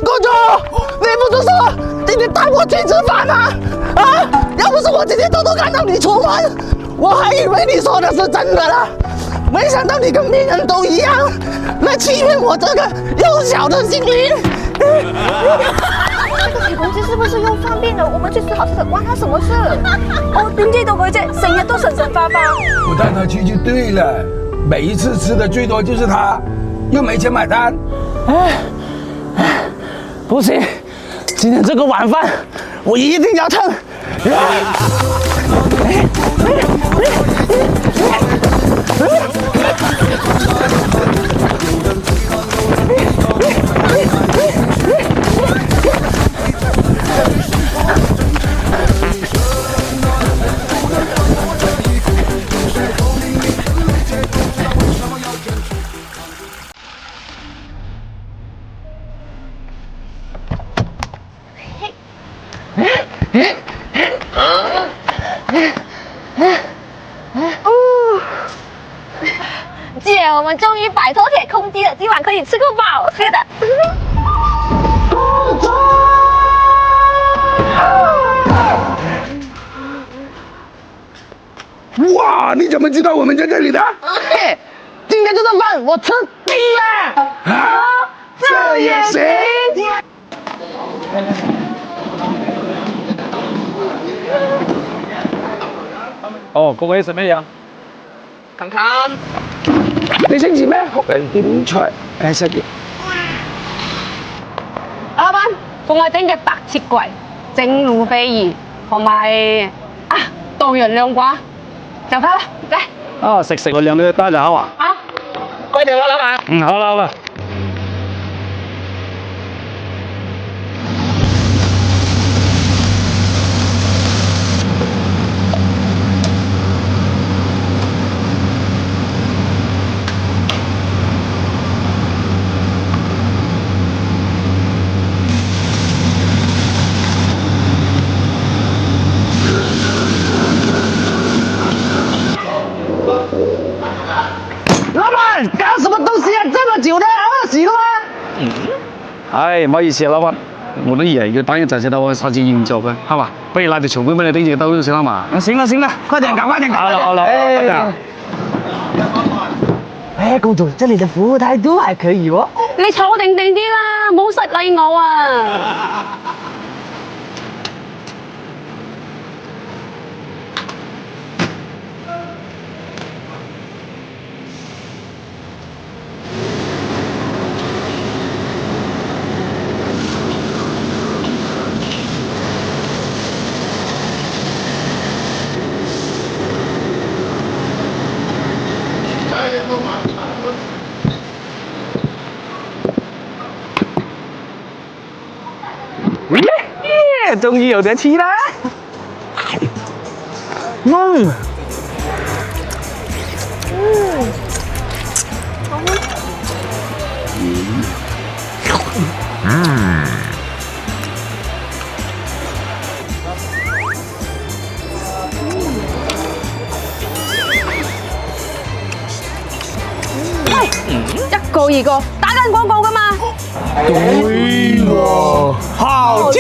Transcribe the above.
公主，你不是说今天带我去吃饭吗？啊！要不是我今天偷偷看到你出门，我还以为你说的是真的了。没想到你跟别人都一样，来欺骗我这个幼小的心灵。那个铁公鸡是不是又犯病了？我们去吃好吃的，關他什麼事？我點知道佢啫？成日都神神化化。不帶他去就對了，每一次吃的最多就是他，又沒錢買單。不行，今天這個晚飯我一定要蹭。姐，我們終於擺脫鐵公雞了，今晚可以吃個飽。是的。哇，你怎麼知道我們在這裡的？嘿，今天這頓飯我吃定了。啊，這也行。哦，各位食咩嘢？看看，你姓gì咩？學人點菜，食嘢。老闆，幫我整隻白切櫃，整滷飛魚，同埋當陽涼瓜，就得啦，嚟。啊，食我兩個單就好啊。啊，快點啦，老闆。嗯，好啦好啦。老闆，搞什麼東西啊？這麼久的，餓死了嗎？唉，唔好意思啊，老闆，我都以為要等一陣先到我上次應做嘅，好嘛？不如拿條長棍俾你頂住兜先啦嘛。行了行了，快點搞，快點搞。好了好了，哎，公主，這裡的服務態度還可以哦。你坐定定啲啦，唔好失禮我啊！終於有得吃啦！一個二個打緊廣告㗎嘛。對喎，好吃。